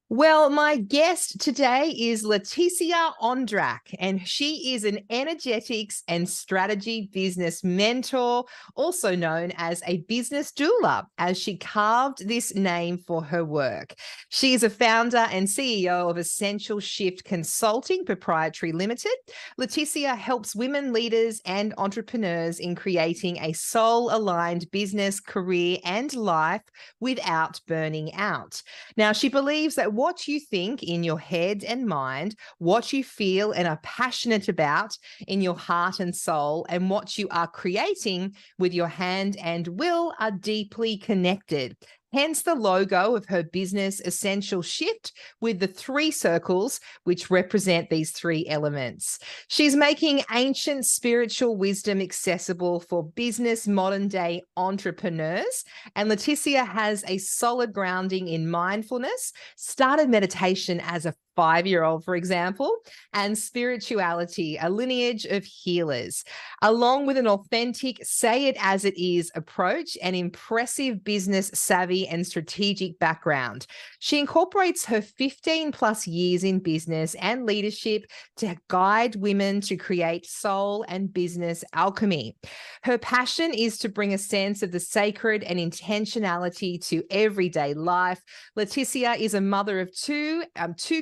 Well, my guest today is Laetitia Andrac, and she is an energetics and strategy business mentor, also known as a business doula, as she carved this name for her work. She is a founder and CEO of Essential Shift Consulting Proprietary Limited. Laetitia helps women leaders and entrepreneurs in creating a soul-aligned business, career, and life without burning out. Now, she believes that what you think in your head and mind, what you feel and are passionate about in your heart and soul, and what you are creating with your hand and will are deeply connected. Hence the logo of her business, Essential Shift, with the three circles which represent these three elements. She's making ancient spiritual wisdom accessible for business modern day entrepreneurs. And Laetitia has a solid grounding in mindfulness, started meditation as a 5-year-old, for example, and spirituality, a lineage of healers, along with an authentic, say it as it is approach and impressive business savvy and strategic background. She incorporates her 15 plus years in business and leadership to guide women to create soul and business alchemy. Her passion is to bring a sense of the sacred and intentionality to everyday life. Laetitia is a mother of two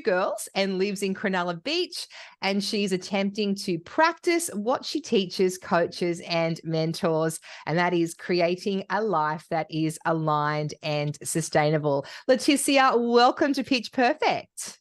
girls and lives in Cronulla Beach, and she's attempting to practice what she teaches coaches and mentors, and that is creating a life that is aligned and sustainable. Laetitia, welcome to Pitch Perfect.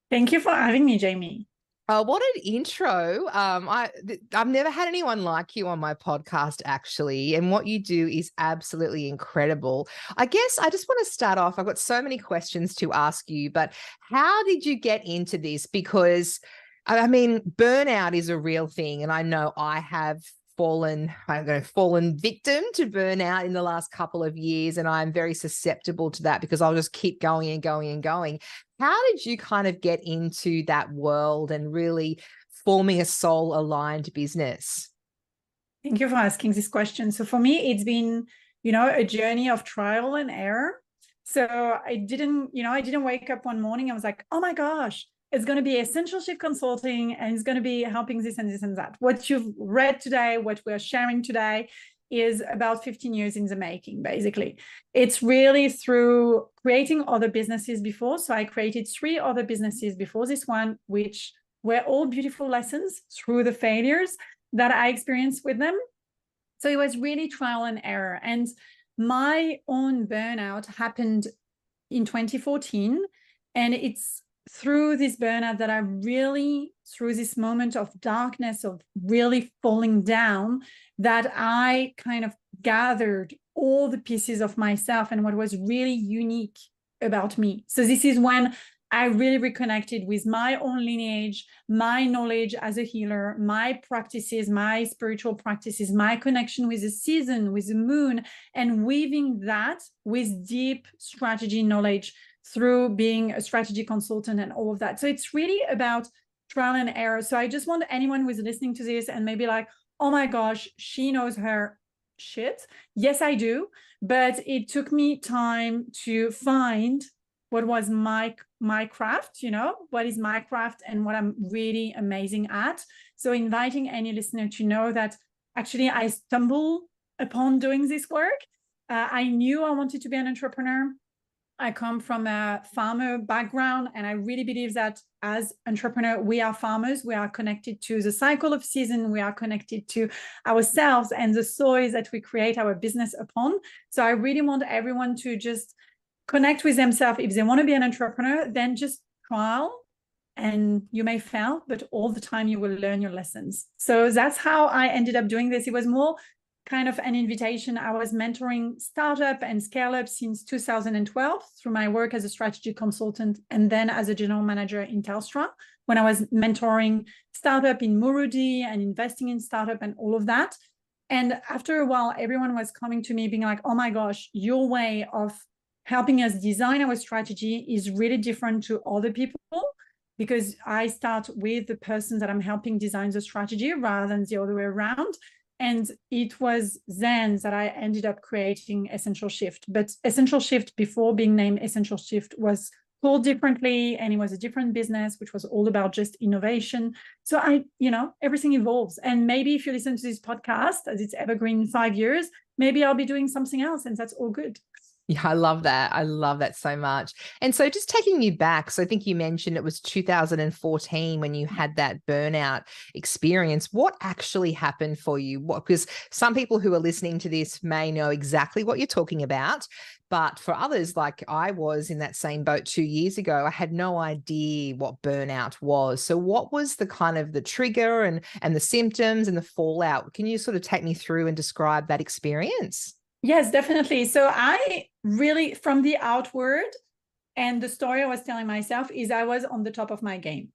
Thank you for having me, Jamie. What an intro. I've never had anyone like you on my podcast, actually. And what you do is absolutely incredible. I guess I just want to start off. I've got so many questions to ask you, but how did you get into this? Because, I mean, burnout is a real thing. And I know I have fallen victim to burnout in the last couple of years, and I'm very susceptible to that because I'll just keep going and going and going. How did you kind of get into that world and really forming a soul aligned business? Thank you for asking this question. So for me, it's been, a journey of trial and error. So I didn't wake up one morning. I was like, oh my gosh, it's going to be Essential Shift Consulting and it's going to be helping this and this and that. What you've read today, what we're sharing today is about 15 years in the making, basically. It's really through creating other businesses before. So I created 3 other businesses before this one, which were all beautiful lessons through the failures that I experienced with them. So it was really trial and error. And my own burnout happened in 2014. And it's through this burnout that I really, through this moment of darkness, of really falling down, that I kind of gathered all the pieces of myself and what was really unique about me. So this is when I really reconnected with my own lineage, my knowledge as a healer, my practices, my spiritual practices, my connection with the season, with the moon, and weaving that with deep strategy knowledge through being a strategy consultant and all of that. So it's really about trial and error. So I just want anyone who is listening to this and maybe like, oh my gosh, she knows her shit. Yes, I do. But it took me time to find what was my craft, what is my craft and what I'm really amazing at. So inviting any listener to know that actually I stumbled upon doing this work. I knew I wanted to be an entrepreneur. I come from a farmer background, and I really believe that as entrepreneur, we are farmers. We are connected to the cycle of season. We are connected to ourselves and the soils that we create our business upon. So I really want everyone to just connect with themselves. If they want to be an entrepreneur, then just trial, and you may fail, but all the time you will learn your lessons. So that's how I ended up doing this. It was more kind of an invitation. I was mentoring startup and scale up since 2012 through my work as a strategy consultant and then as a general manager in Telstra, when I was mentoring startup in Murudi and investing in startup and all of that. And after a while, everyone was coming to me being like, oh my gosh, your way of helping us design our strategy is really different to other people, because I start with the person that I'm helping design the strategy rather than the other way around. And it was then that I ended up creating Essential Shift. But Essential Shift, before being named Essential Shift, was called differently, and it was a different business, which was all about just innovation. So everything evolves. And maybe if you listen to this podcast, as it's evergreen 5 years, maybe I'll be doing something else, and that's all good. Yeah, I love that. I love that so much. And so just taking you back, so I think you mentioned it was 2014 when you had that burnout experience. What actually happened for you? Because some people who are listening to this may know exactly what you're talking about. But for others, like I was in that same boat 2 years ago, I had no idea what burnout was. So what was the kind of the trigger and the symptoms and the fallout? Can you sort of take me through and describe that experience? Yes, definitely. So I really, from the outward, and the story I was telling myself is I was on the top of my game.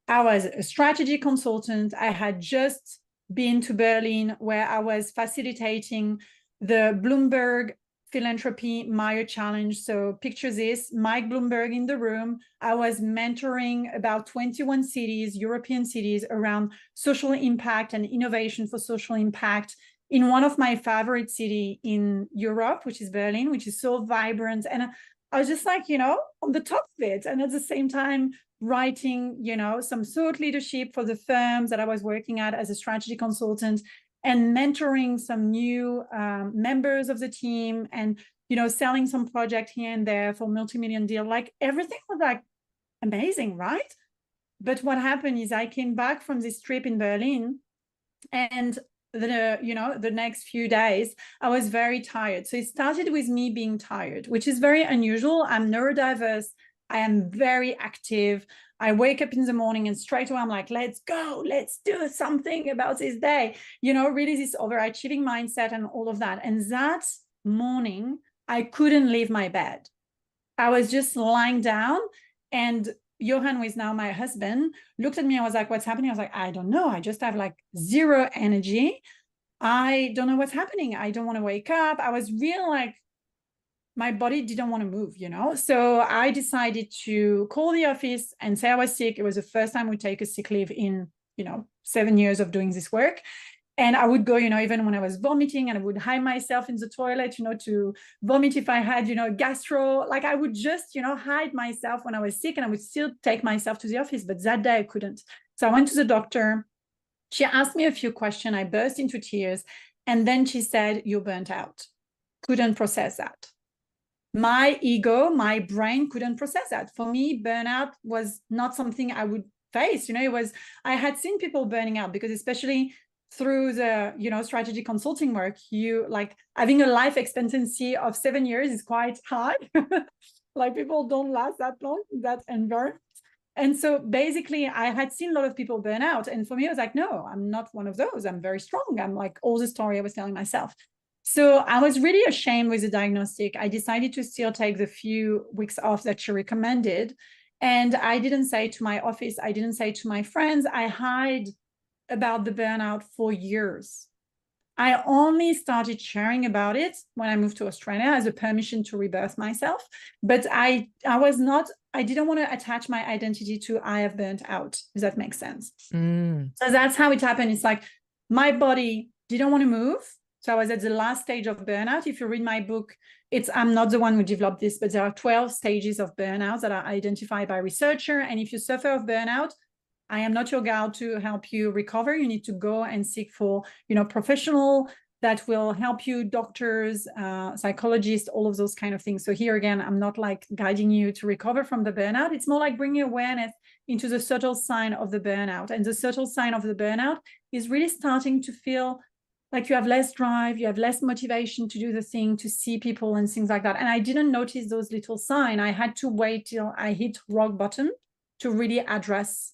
I was a strategy consultant. I had just been to Berlin, where I was facilitating the Bloomberg Philanthropy Meyer Challenge. So picture this, Mike Bloomberg in the room. I was mentoring about 21 cities, European cities, around social impact and innovation for social impact in one of my favorite cities in Europe, which is Berlin, which is so vibrant. And I was just like, on the top of it. And at the same time, writing, some thought leadership for the firms that I was working at as a strategy consultant, and mentoring some new members of the team, and, selling some project here and there for multi-million deal. Like everything was like amazing, right? But what happened is I came back from this trip in Berlin, and the next few days I was very tired. So it started with me being tired, which is very unusual. I'm neurodiverse. I am very active. I wake up in the morning and straight away I'm like, let's go, let's do something about this day, really this overachieving mindset and all of that. And that morning I couldn't leave my bed. I was just lying down, and Johan, who is now my husband, looked at me. I was like, what's happening? I was like, I don't know. I just have like zero energy. I don't know what's happening. I don't want to wake up. I was real like, my body didn't want to move, So I decided to call the office and say I was sick. It was the first time we take a sick leave in, 7 years of doing this work. And I would go, even when I was vomiting, and I would hide myself in the toilet, to vomit if I had, gastro. Like I would just, hide myself when I was sick, and I would still take myself to the office. But that day I couldn't. So I went to the doctor. She asked me a few questions. I burst into tears. And then she said, you're burnt out. Couldn't process that. My ego, my brain couldn't process that. For me, burnout was not something I would face. I had seen people burning out, because especially through the strategy consulting work, you like having a life expectancy of 7 years is quite high. Like people don't last that long in that environment. And so basically I had seen a lot of people burn out, and for me I was like, no, I'm not one of those. I'm very strong. I'm like all the story I was telling myself. So I was really ashamed with the diagnostic. I decided to still take the few weeks off that she recommended, and I didn't say to my office, I didn't say to my friends. I hid about the burnout for years. I only started sharing about it when I moved to Australia as a permission to rebirth myself. But I didn't want to attach my identity to I have burnt out. Does that make sense? So that's how it happened. It's like my body didn't want to move. So I was at the last stage of burnout. If you read my book, I'm not the one who developed this, but there are 12 stages of burnout that are identified by researcher. And if you suffer of burnout, I am not your gal to help you recover. You need to go and seek for, professional that will help you, doctors, psychologists, all of those kind of things. So here again, I'm not like guiding you to recover from the burnout. It's more like bringing awareness into the subtle sign of the burnout. And the subtle sign of the burnout is really starting to feel like you have less drive, you have less motivation to do the thing, to see people and things like that. And I didn't notice those little signs. I had to wait till I hit rock bottom to really address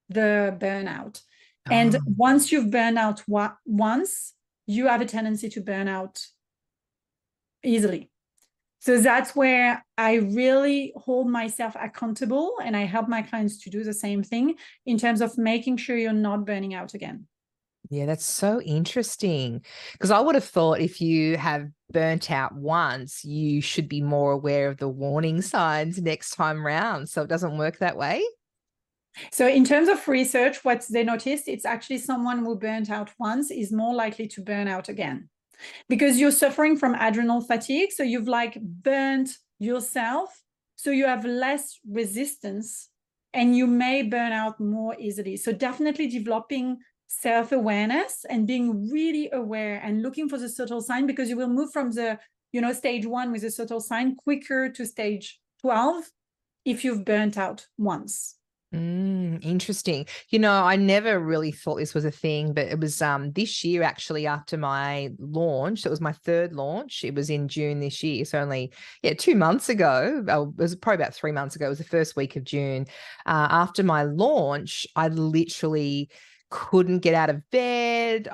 the burnout. And once you've burned out once, you have a tendency to burn out easily. So that's where I really hold myself accountable, and I help my clients to do the same thing in terms of making sure you're not burning out again. Yeah, that's so interesting, because I would have thought if you have burnt out once, you should be more aware of the warning signs next time round. So it doesn't work that way. So in terms of research, what they noticed, it's actually someone who burnt out once is more likely to burn out again, because you're suffering from adrenal fatigue. So you've like burnt yourself So you have less resistance and you may burn out more easily. So definitely developing self-awareness and being really aware and looking for the subtle sign, because you will move from the, stage 1 with a subtle sign quicker to stage 12 if you've burnt out once. Interesting. I never really thought this was a thing, but it was this year actually after my launch. It was my third launch. It was in June this year. So only 2 months ago. It was probably about 3 months ago. It was the first week of June. After my launch, I literally couldn't get out of bed.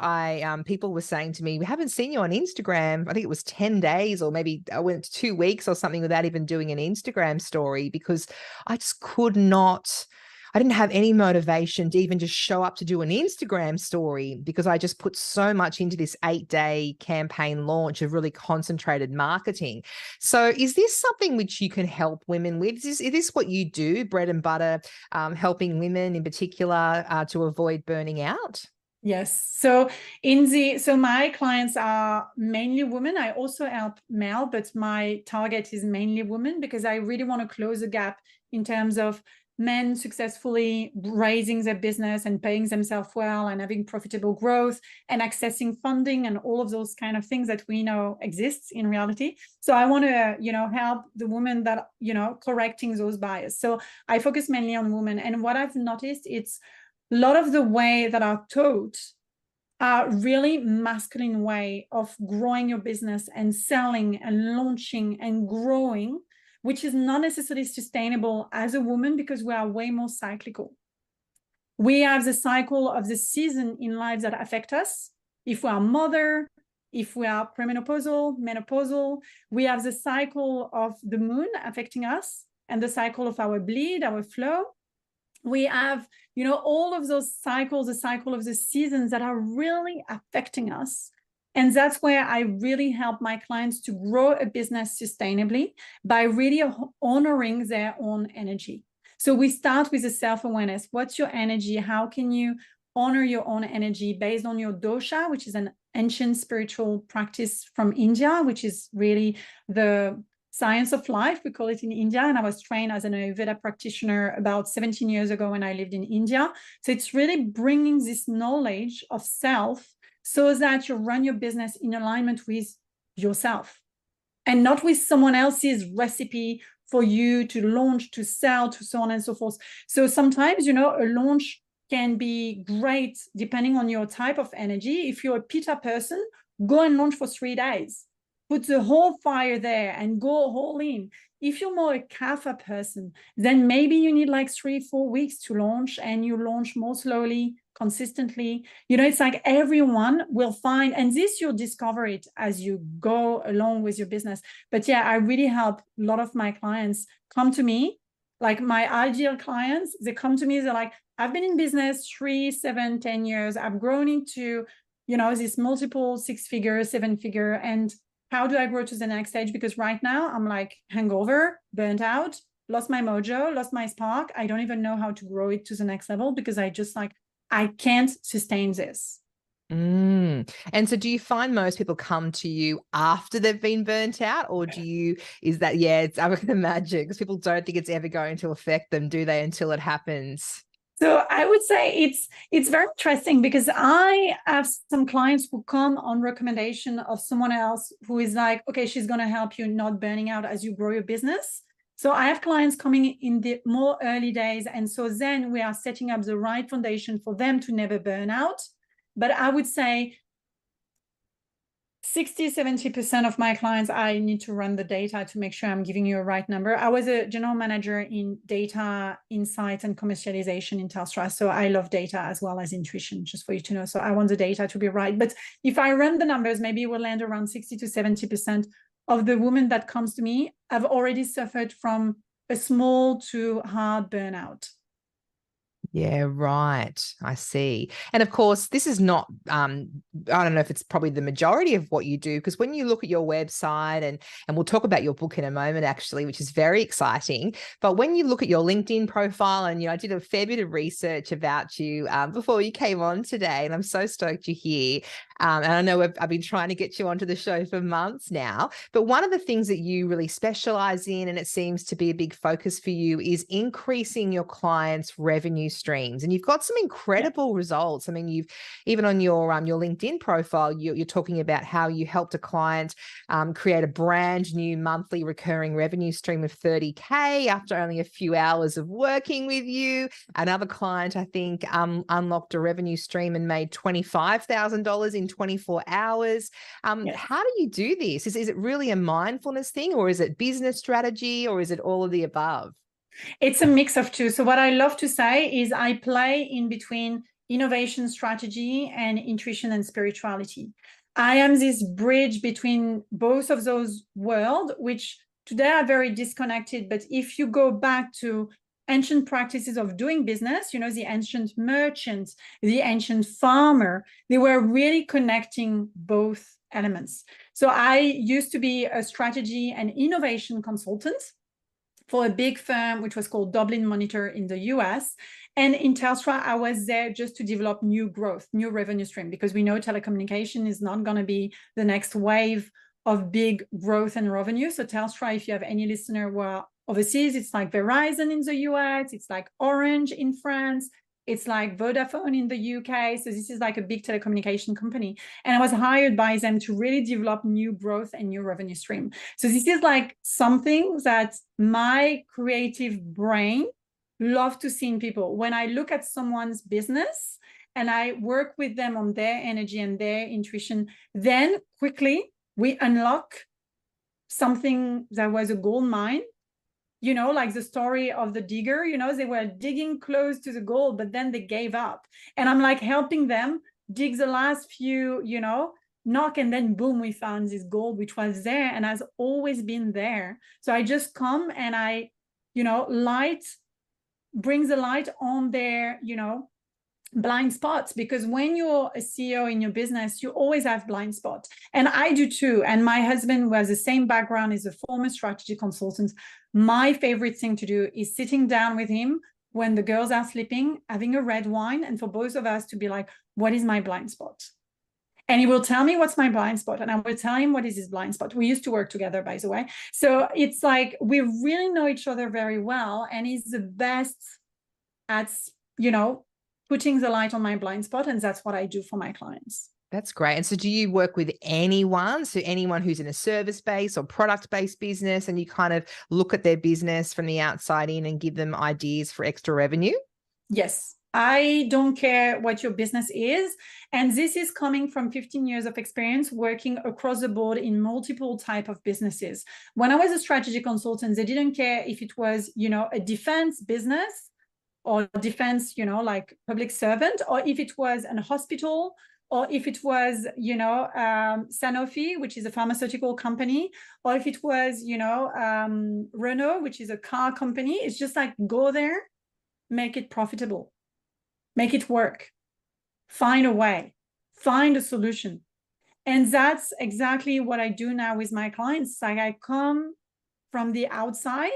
People were saying to me, "We haven't seen you on Instagram." I think it was 10 days, or maybe I went 2 weeks or something without even doing an Instagram story, because I just could not. I didn't have any motivation to even just show up to do an Instagram story, because I just put so much into this 8-day campaign launch of really concentrated marketing. So is this something which you can help women with? Is this what you do, bread and butter, helping women in particular to avoid burning out? Yes. So my clients are mainly women. I also help male, but my target is mainly women, because I really want to close the gap in terms of men successfully raising their business and paying themselves well and having profitable growth and accessing funding and all of those kind of things that we know exists in reality. So I want to, help the women that, correcting those bias. So I focus mainly on women. And what I've noticed, it's a lot of the way that are taught are really masculine way of growing your business and selling and launching and growing, which is not necessarily sustainable as a woman, because we are way more cyclical. We have the cycle of the season in life that affect us. If we are mother, if we are premenopausal, menopausal, we have the cycle of the moon affecting us and the cycle of our bleed, our flow. We have, all of those cycles, the cycle of the seasons that are really affecting us. And that's where I really help my clients to grow a business sustainably by really honoring their own energy. So we start with the self-awareness. What's your energy? How can you honor your own energy based on your dosha, which is an ancient spiritual practice from India, which is really the science of life, we call it in India. And I was trained as an Ayurveda practitioner about 17 years ago when I lived in India. So it's really bringing this knowledge of self so that you run your business in alignment with yourself and not with someone else's recipe for you to launch, to sell, to so on and so forth. So sometimes, a launch can be great depending on your type of energy. If you're a Pitta person, go and launch for 3 days. Put the whole fire there and go all in. If you're more a Kapha person, then maybe you need like 3-4 weeks to launch, and you launch more slowly, consistently. It's like everyone will find, and this you'll discover it as you go along with your business. But yeah, I really help a lot of my clients come to me, like my ideal clients. They come to me, they're like, I've been in business 3, 7, 10 years. I've grown into, this multiple 6-figure, 7-figure, and how do I grow to the next stage? Because right now I'm like hangover, burnt out, lost my mojo, lost my spark. I don't even know how to grow it to the next level, because I can't sustain this. And so do you find most people come to you after they've been burnt out, or I can imagine, because people don't think it's ever going to affect them, do they, until it happens? So I would say it's very interesting, because I have some clients who come on recommendation of someone else who is like, okay, she's going to help you not burning out as you grow your business. So I have clients coming in the more early days. And so then we are setting up the right foundation for them to never burn out. But I would say 60-70% of my clients, I need to run the data to make sure I'm giving you a right number. I was a general manager in data insights and commercialization in Telstra. So I love data as well as intuition, just for you to know. So I want the data to be right. But if I run the numbers, maybe we'll land around 60-70% of the women that comes to me have already suffered from a small to hard burnout. Yeah, right. I see. And of course, this is not, I don't know if it's probably the majority of what you do, because when you look at your website, and we'll talk about your book in a moment, actually, which is very exciting. But when you look at your LinkedIn profile, and, I did a fair bit of research about you before you came on today, and I'm so stoked you're here. And I know I've been trying to get you onto the show for months now, but one of the things that you really specialize in, and it seems to be a big focus for you, is increasing your clients' revenue streams. And you've got some incredible results. I mean, you've even on your LinkedIn profile, you're talking about how you helped a client create a brand new monthly recurring revenue stream of $30K after only a few hours of working with you. Another client, I think, unlocked a revenue stream and made $25,000 in 24 hours. Yes. How do you do this? Is it really a mindfulness thing, or is it business strategy, or is it all of the above? It's a mix of two. So what I love to say is I play in between innovation strategy and intuition and spirituality. I am this bridge between both of those worlds, which today are very disconnected. But if you go back to ancient practices of doing business, you know, the ancient merchants, the ancient farmer, they were really connecting both elements. So I used to be a strategy and innovation consultant for a big firm, which was called Dublin Monitor in the US. And in Telstra, I was there just to develop new growth, new revenue stream, because we know telecommunication is not going to be the next wave of big growth and revenue. So Telstra, if you have any listener who are overseas, it's like Verizon in the US, it's like Orange in France, it's like Vodafone in the UK. So this is like a big telecommunication company. And I was hired by them to really develop new growth and new revenue stream. So this is like something that my creative brain love to see in people. When I look at someone's business and I work with them on their energy and their intuition, then quickly we unlock something that was a gold mine. You know, like the story of the digger, you know, they were digging close to the gold, but then they gave up. And I'm like helping them dig the last few, you know, knock, and then boom, we found this gold, which was there and has always been there. So I just come and I, you know, brings the light on their, you know, blind spots, because when you're a CEO in your business, you always have blind spots. And I do too. And my husband, who has the same background, is a former strategy consultant. My favorite thing to do is sitting down with him when the girls are sleeping, having a red wine, and for both of us to be like, what is my blind spot? And he will tell me what's my blind spot, and I will tell him what is his blind spot. We used to work together, by the way. So it's like we really know each other very well, and he's the best at, you know, putting the light on my blind spot. And that's what I do for my clients. That's great. And so do you work with anyone? So anyone who's in a service-based or product-based business, and you kind of look at their business from the outside in and give them ideas for extra revenue? Yes. I don't care what your business is. And this is coming from 15 years of experience working across the board in multiple type of businesses. When I was a strategy consultant, they didn't care if it was, you know, a defense business or defense, you know, like public servant, or if it was a hospital, or if it was, you know, Sanofi, which is a pharmaceutical company, or if it was, you know, Renault, which is a car company. It's just like, go there, make it profitable, make it work, find a way, find a solution. And that's exactly what I do now with my clients. Like I come from the outside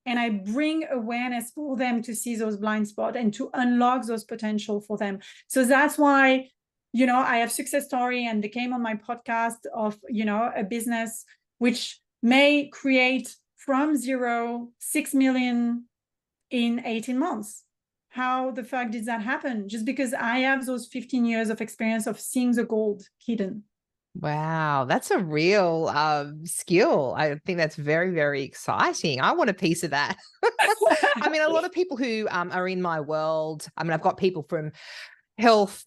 and I bring awareness for them to see those blind spots and to unlock those potential for them. So that's why, you know, I have success story, and they came on my podcast of, you know, a business which may create from 0, 6 million in 18 months. How the fuck did that happen? Just because I have those 15 years of experience of seeing the gold hidden. Wow, that's a real skill. I think that's very, very exciting. I want a piece of that. I mean, a lot of people who are in my world, I mean, I've got people from health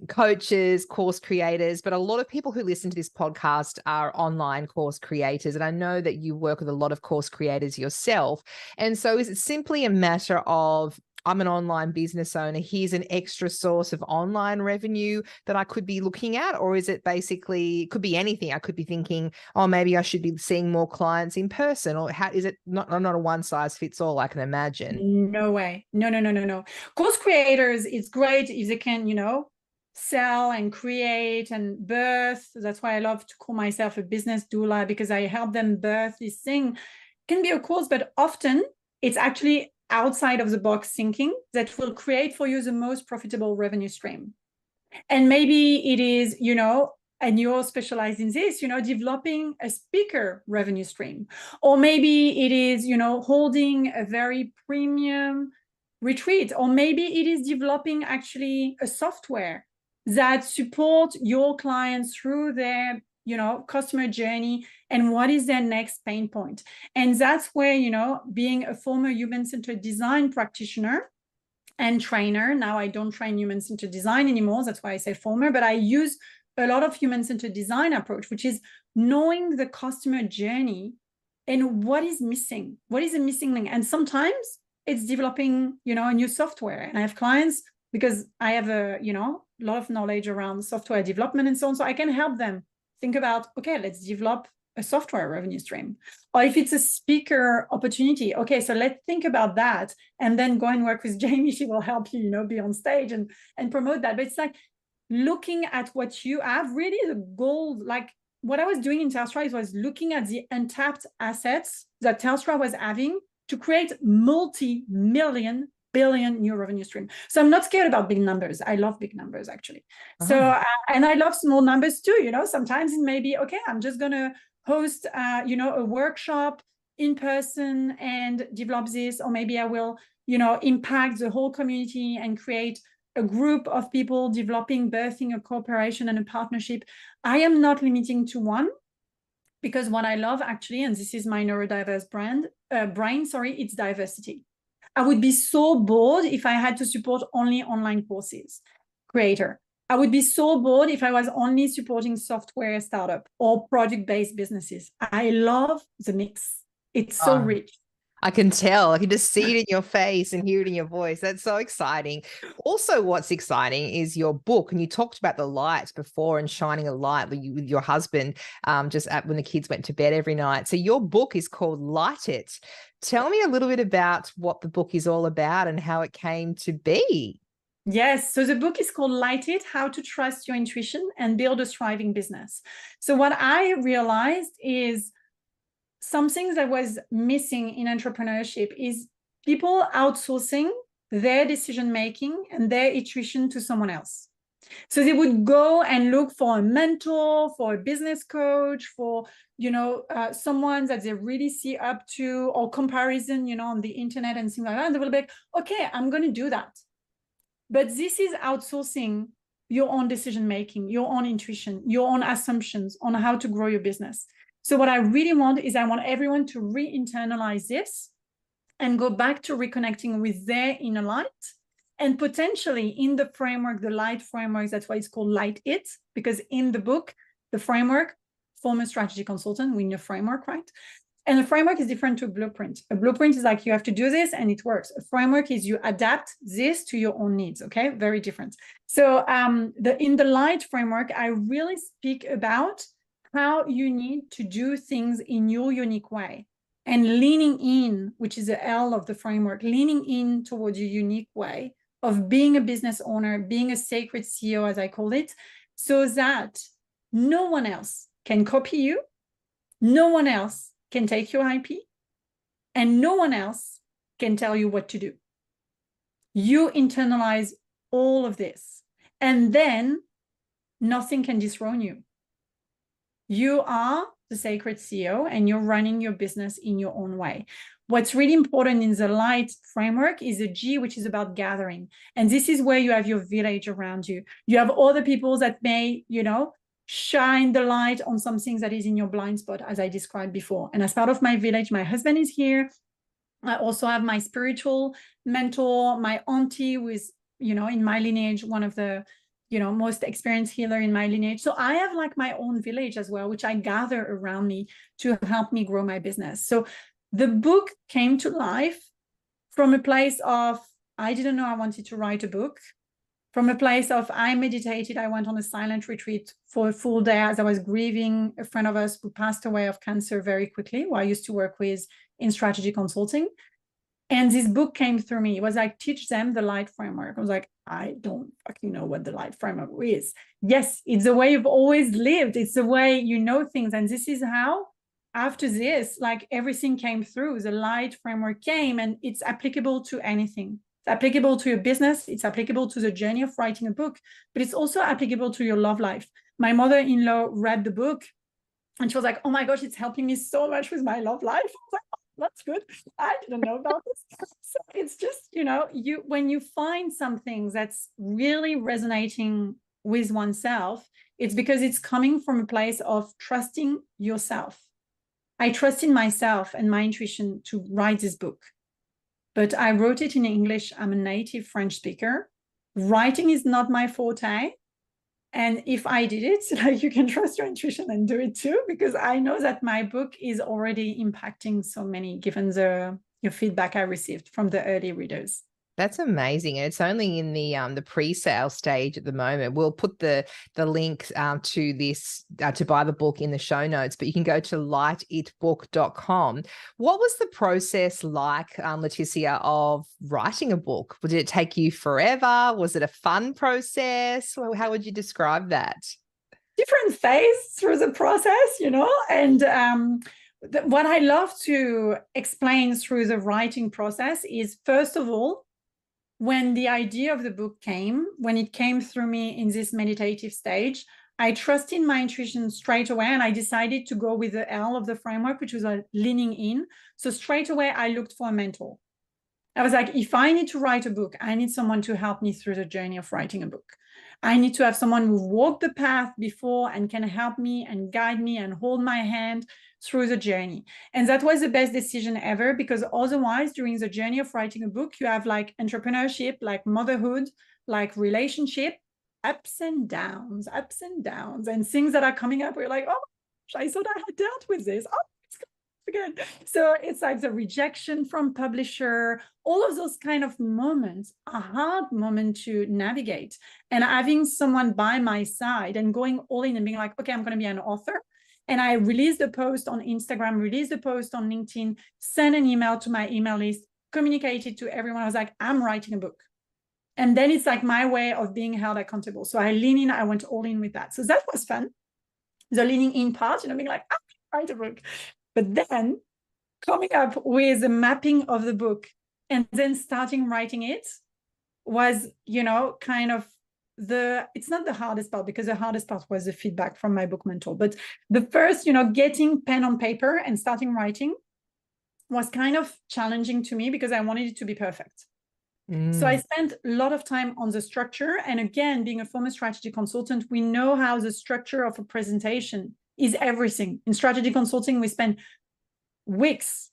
coaches, course creators, but a lot of people who listen to this podcast are online course creators. And I know that you work with a lot of course creators yourself. And so is it simply a matter of, I'm an online business owner, here's an extra source of online revenue that I could be looking at? Or is it basically, it could be anything. I could be thinking, oh, maybe I should be seeing more clients in person, or how is it not a one size fits all, I can imagine? No way. No. Course creators, it's great if they can, you know, sell and create and birth. That's why I love to call myself a business doula, because I help them birth this thing. It can be a course, but often it's actually outside of the box thinking that will create for you the most profitable revenue stream. And maybe it is, and you're specialized in this, developing a speaker revenue stream. Or maybe it is, holding a very premium retreat. Or maybe it is developing actually a software that support your clients through their, customer journey and what is their next pain point. And that's where, being a former human-centered design practitioner and trainer. Now I don't train human-centered design anymore. That's why I say former, but I use a lot of human-centered design approach, which is knowing the customer journey and what is missing, what is the missing link. And sometimes it's developing, a new software. And I have clients because I have a, lot of knowledge around software development and so on. So I can help them think about, okay, let's develop a software revenue stream. Or if it's a speaker opportunity, okay, so let's think about that and then go and work with Jamie. She will help you, be on stage and promote that. But it's like looking at what you have, really the goal. Like what I was doing in Telstra was looking at the untapped assets that Telstra was having to create multi-million billion new revenue stream. So I'm not scared about big numbers. I love big numbers actually. So and I love small numbers too. Sometimes it may be, okay, I'm just gonna host, a workshop in person and develop this, or maybe I will, impact the whole community and create a group of people developing, birthing a cooperation and a partnership. I am not limiting to one, because what I love actually, and this is my neurodiverse brain, it's diversity. I would be so bored if I had to support only online courses creator. I would be so bored if I was only supporting software startup or project-based businesses. I love the mix. It's so rich. I can tell. I can just see it in your face and hear it in your voice. That's so exciting. Also, what's exciting is your book. And you talked about the light before and shining a light with your husband just when the kids went to bed every night. So your book is called Light It. Tell me a little bit about what the book is all about and how it came to be. Yes. So the book is called Light It, How to Trust Your Intuition and Build a Thriving Business. So what I realized is something that was missing in entrepreneurship is people outsourcing their decision-making and their intuition to someone else. So they would go and look for a mentor, for a business coach, for, someone that they really see up to, or comparison, on the internet and things like that. And they will be like, okay, I'm going to do that. But this is outsourcing your own decision-making, your own intuition, your own assumptions on how to grow your business. So what I really want is I want everyone to re-internalize this and go back to reconnecting with their inner light. And potentially in the framework, the light framework, that's why it's called Light It, because in the book, the framework, former strategy consultant, we know framework, right? And a framework is different to a blueprint. A blueprint is like, you have to do this and it works. A framework is you adapt this to your own needs, okay? Very different. So in the light framework, I really speak about how you need to do things in your unique way and leaning in, which is the L of the framework, leaning in towards your unique way of being a business owner, being a sacred CEO, as I call it, so that no one else can copy you, no one else can take your IP, and no one else can tell you what to do. You internalize all of this, and then nothing can dethrone you. You are the sacred CEO and you're running your business in your own way. What's really important in the light framework is a G, which is about gathering. And this is where you have your village around you. You have other people that may, shine the light on something that is in your blind spot, as I described before. And as part of my village, my husband is here. I also have my spiritual mentor, my auntie, who is, in my lineage, one of the, most experienced healer in my lineage. So I have like my own village as well, which I gather around me to help me grow my business. So the book came to life from a place of, I didn't know I wanted to write a book. From a place of, I meditated, I went on a silent retreat for a full day as I was grieving a friend of us who passed away of cancer very quickly, who I used to work with in strategy consulting. And this book came through me. It was like, teach them the light framework. I was like, I don't fucking know what the light framework is. Yes, it's the way you've always lived. It's the way you know things. And this is how, after this, like everything came through. The light framework came and it's applicable to anything. It's applicable to your business. It's applicable to the journey of writing a book, but it's also applicable to your love life. My mother-in-law read the book and she was like, oh my gosh, it's helping me so much with my love life. I was like, oh, that's good. I didn't know about this. So it's just, when you find something that's really resonating with oneself, it's because it's coming from a place of trusting yourself. I trusted myself and my intuition to write this book, but I wrote it in English. I'm a native French speaker. Writing is not my forte. And if I did it, like, you can trust your intuition and do it too, because I know that my book is already impacting so many, given your feedback I received from the early readers. That's amazing. And it's only in the pre-sale stage at the moment. We'll put the link to this to buy the book in the show notes, but you can go to lightitbook.com. What was the process like, Laetitia, of writing a book? Did it take you forever? Was it a fun process? How would you describe that? Different phase through the process, and what I love to explain through the writing process is, first of all, when the idea of the book came, when it came through me in this meditative stage, I trusted my intuition straight away, and I decided to go with the L of the framework, which was leaning in. So straight away, I looked for a mentor. I was like, if I need to write a book, I need someone to help me through the journey of writing a book. I need to have someone who walked the path before and can help me and guide me and hold my hand through the journey. And that was the best decision ever, because otherwise, during the journey of writing a book, you have like entrepreneurship, like motherhood, like relationship, ups and downs, and things that are coming up where you're like, oh, I thought I had dealt with this. Oh, it's again. So it's like the rejection from publisher, all of those kind of moments, a hard moment to navigate. And having someone by my side and going all in and being like, okay, I'm going to be an author. And I released the post on Instagram, released the post on LinkedIn, sent an email to my email list, communicated to everyone. I was like, I'm writing a book. And then it's like my way of being held accountable. So I lean in, I went all in with that. So that was fun. The leaning in part, being like, I'll write a book. But then coming up with the mapping of the book and then starting writing it was, kind of it's not the hardest part, because the hardest part was the feedback from my book mentor. But the first, getting pen on paper and starting writing was kind of challenging to me, because I wanted it to be perfect. So I spent a lot of time on the structure. And again, being a former strategy consultant, we know how the structure of a presentation is everything. In strategy consulting, we spend weeks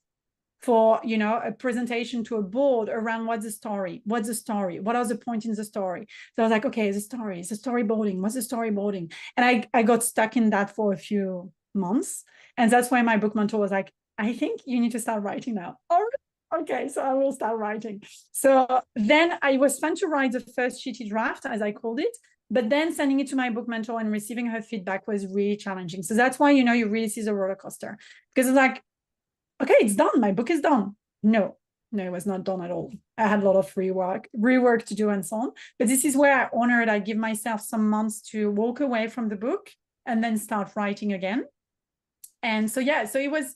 for, a presentation to a board around what's the story, what are the points in the story. So I was like, okay, it's the storyboarding, what's the storyboarding? And I got stuck in that for a few months. And that's why my book mentor was like, I think you need to start writing now. All right, okay, so I will start writing. So then it was fun to write the first shitty draft, as I called it. But then sending it to my book mentor and receiving her feedback was really challenging. So that's why, you really see the roller coaster, because it's like, okay, it's done. My book is done. No, it was not done at all. I had a lot of rework to do and so on. But this is where I give myself some months to walk away from the book and then start writing again. And so, so it was,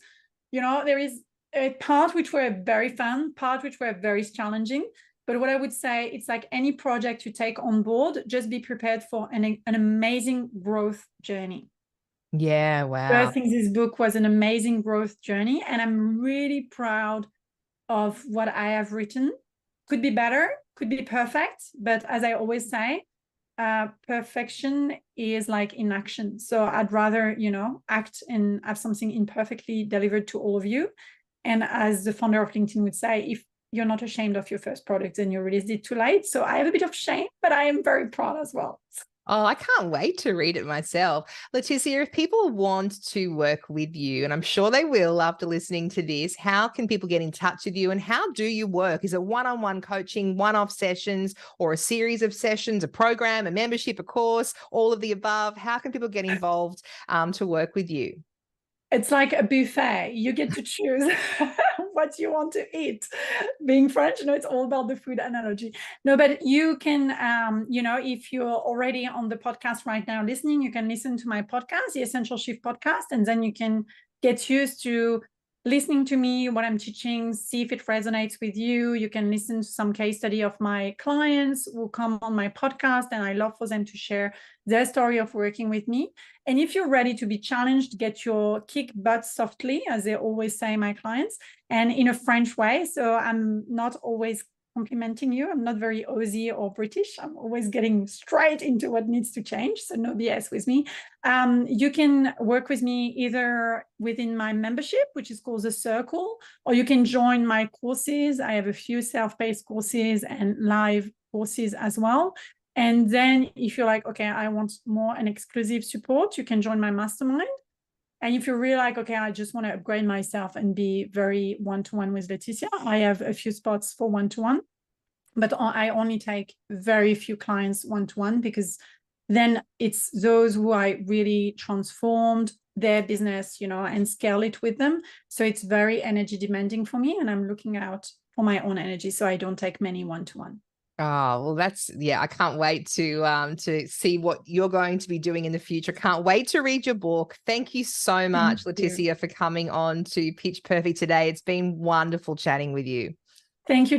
there is a part which were very fun, part which were very challenging. But what I would say, it's like any project you take on board, just be prepared for an amazing growth journey. Yeah, wow. I think this book was an amazing growth journey, and I'm really proud of what I have written. Could be better, could be perfect, but as I always say, perfection is like inaction. So I'd rather, act and have something imperfectly delivered to all of you. And as the founder of LinkedIn would say, if you're not ashamed of your first product, then you released it too late. So I have a bit of shame, but I am very proud as well. Oh, I can't wait to read it myself. Laetitia, if people want to work with you, and I'm sure they will after listening to this, how can people get in touch with you and how do you work? Is it one-on-one coaching, one-off sessions, or a series of sessions, a program, a membership, a course, all of the above? How can people get involved to work with you? It's like a buffet. You get to choose what you want to eat. Being French, it's all about the food analogy. No, but you can, if you're already on the podcast right now listening, you can listen to my podcast, the Essential Shift podcast, and then you can get used to listening to me, what I'm teaching, see if it resonates with you. You can listen to some case study of my clients who come on my podcast, and I love for them to share their story of working with me. And if you're ready to be challenged, get your kick butt softly, as they always say, my clients, and in a French way. So I'm not always complimenting you. I'm not very Aussie or British. I'm always getting straight into what needs to change. So no BS with me. You can work with me either within my membership, which is called The Circle, or you can join my courses. I have a few self-paced courses and live courses as well. And then if you're like, okay, I want more and exclusive support, you can join my mastermind. And if you're really like, okay, I just want to upgrade myself and be very one-to-one with Laetitia, I have a few spots for one-to-one, but I only take very few clients one-to-one, because then it's those who I really transformed their business, and scale it with them. So it's very energy demanding for me, and I'm looking out for my own energy. So I don't take many one-to-one. Oh, well, I can't wait to see what you're going to be doing in the future. Can't wait to read your book. Thank you so much, Laetitia, for coming on to Pitch Perfect today. It's been wonderful chatting with you. Thank you.